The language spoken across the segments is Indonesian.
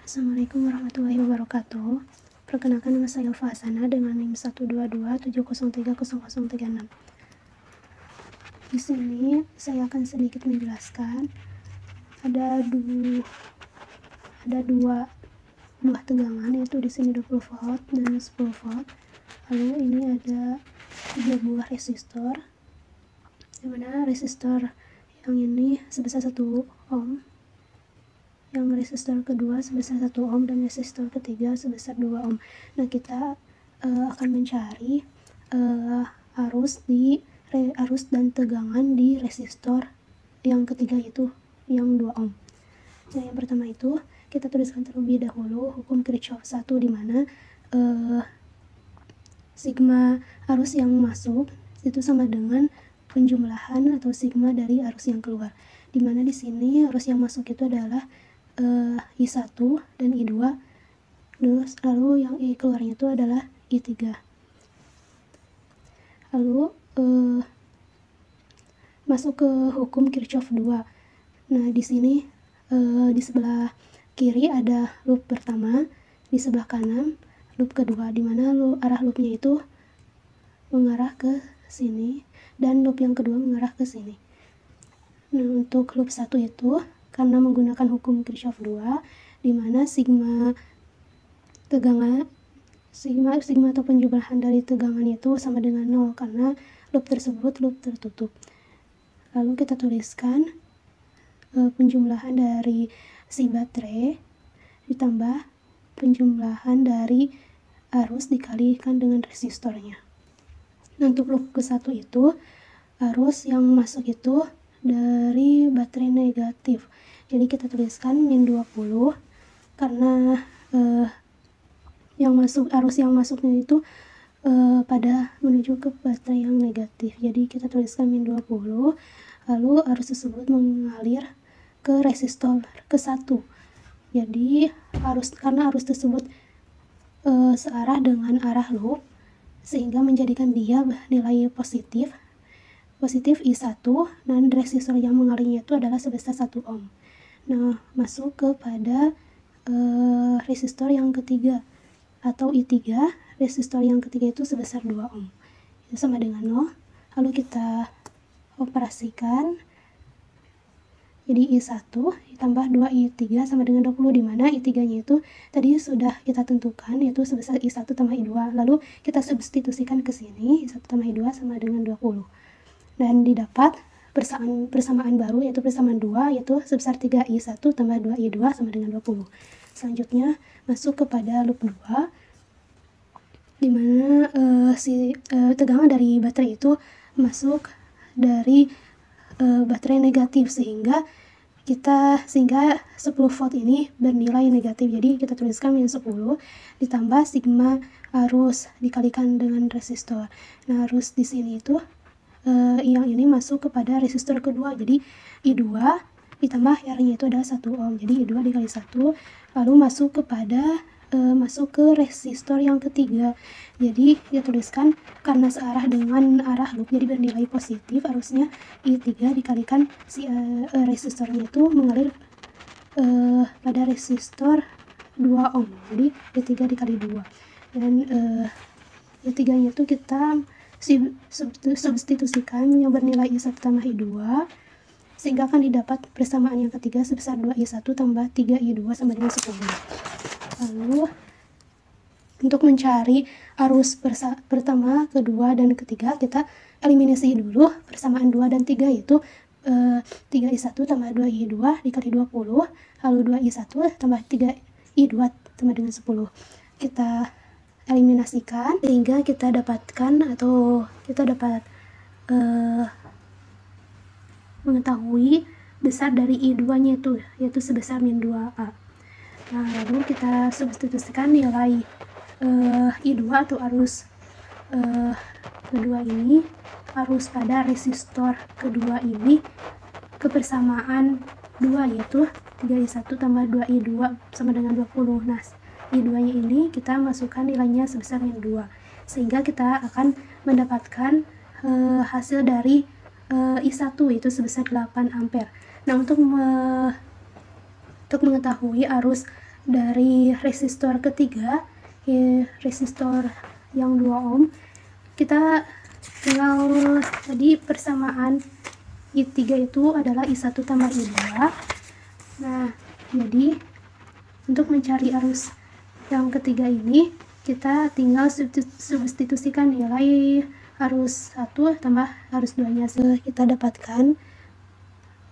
Assalamualaikum warahmatullahi wabarakatuh. Perkenalkan, nama saya Fahsana dengan NIM 12270300036. Di sini saya akan sedikit menjelaskan ada dua buah tegangan, yaitu di sini 20 volt dan 10 volt. Lalu ini ada 3 buah resistor, di mana resistor yang ini sebesar 1 ohm, yang resistor kedua sebesar 1 ohm, dan resistor ketiga sebesar 2 ohm. Nah, kita akan mencari arus dan tegangan di resistor yang ketiga, itu yang 2 ohm. Nah, yang pertama itu kita tuliskan terlebih dahulu hukum Kirchhoff 1, di mana sigma arus yang masuk itu sama dengan penjumlahan atau sigma dari arus yang keluar, di mana di sini arus yang masuk itu adalah I1 dan I2, lalu yang I keluarnya itu adalah I3. Lalu masuk ke hukum Kirchhoff 2. Nah, di sini di sebelah kiri ada loop pertama, di sebelah kanan loop kedua, di mana arah loopnya itu mengarah ke sini dan loop yang kedua mengarah ke sini. Nah, untuk loop 1 itu karena menggunakan hukum Kirchhoff 2, di mana sigma atau penjumlahan dari tegangan itu sama dengan 0 karena loop tersebut loop tertutup. Lalu kita tuliskan penjumlahan dari si baterai ditambah penjumlahan dari arus dikalikan dengan resistornya. Nah, untuk loop ke-1 itu arus yang masuk itu dari baterai negatif, jadi kita tuliskan min 20 karena arus yang masuknya itu pada menuju ke baterai yang negatif, jadi kita tuliskan min 20. Lalu arus tersebut mengalir ke resistor ke-1, jadi karena arus tersebut searah dengan arah loop, sehingga menjadikan dia nilai positif I1, dan resistor yang mengalirnya itu adalah sebesar 1 ohm. Nah, masuk kepada resistor yang ketiga atau I3, resistor yang ketiga itu sebesar 2 ohm, itu sama dengan 0. Lalu kita operasikan, jadi I1 ditambah 2I3 sama dengan 20, di mana I3 nya itu tadi sudah kita tentukan, yaitu sebesar I1 tambah I2. Lalu kita substitusikan ke sini, I1 tambah I2 sama dengan 20, dan didapat persamaan baru, yaitu persamaan 2, yaitu sebesar 3I1 tambah 2I2 sama dengan 20. Selanjutnya masuk kepada loop 2, di mana tegangan dari baterai itu masuk dari baterai negatif, sehingga 10 volt ini bernilai negatif. Jadi kita tuliskan min 10 ditambah sigma arus dikalikan dengan resistor. Nah, arus di sini itu yang ini masuk kepada resistor kedua, jadi I2 ditambah R-nya itu adalah 1 ohm, jadi I2 dikali 1, lalu masuk ke resistor yang ketiga. Jadi kita tuliskan karena searah dengan arah loop, jadi bernilai positif, arusnya I3 dikalikan si resistornya itu mengalir pada resistor 2 ohm, jadi I3 dikali 2, dan I3 nya itu kita substitusikan yang bernilai I1 tambah I2, sehingga akan didapat persamaan yang ketiga sebesar 2I1 tambah 3I2 sama dengan 10. Lalu untuk mencari arus pertama, kedua, dan ketiga, kita eliminasi dulu persamaan 2 dan 3, yaitu 3I1 tambah 2I2 dikali 20, lalu 2I1 tambah 3I2 sama dengan 10. Kita eliminasikan sehingga kita dapat mengetahui besar dari I2 nya itu, yaitu sebesar min 2A. Nah, lalu kita substitusikan nilai I2 atau arus kedua ini, arus pada resistor kedua ini, ke persamaan 2, yaitu 3I1 tambah 2I2 sama dengan 20. Nah, I2 nya ini kita masukkan nilainya sebesar min 2, sehingga kita akan mendapatkan hasil dari I1 itu sebesar 8 ampere. Nah, untuk mengetahui arus dari resistor ketiga, resistor yang 2 ohm, kita tinggal tadi persamaan I3 itu adalah I1 tambah I2. Nah, jadi untuk mencari arus yang ketiga ini, kita tinggal substitusikan nilai arus 1 tambah arus 2-nya. Kita dapatkan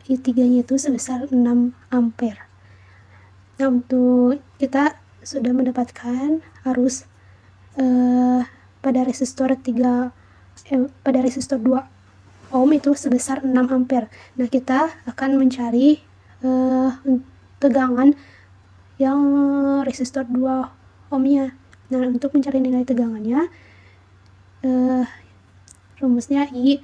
I3-nya itu sebesar 6 ampere. Nah, untuk kita sudah mendapatkan arus pada resistor 2 ohm itu sebesar 6 ampere. Nah, kita akan mencari tegangan yang resistor 2 ohmnya. Nah, untuk mencari nilai tegangannya, rumusnya I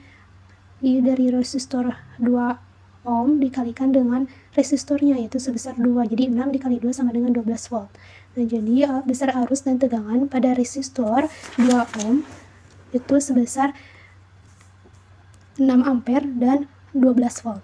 dari resistor 2 ohm dikalikan dengan resistornya, yaitu sebesar 2. Jadi 6 dikali 2 sama dengan 12 volt. Nah, jadi besar arus dan tegangan pada resistor 2 ohm itu sebesar 6 ampere dan 12 volt.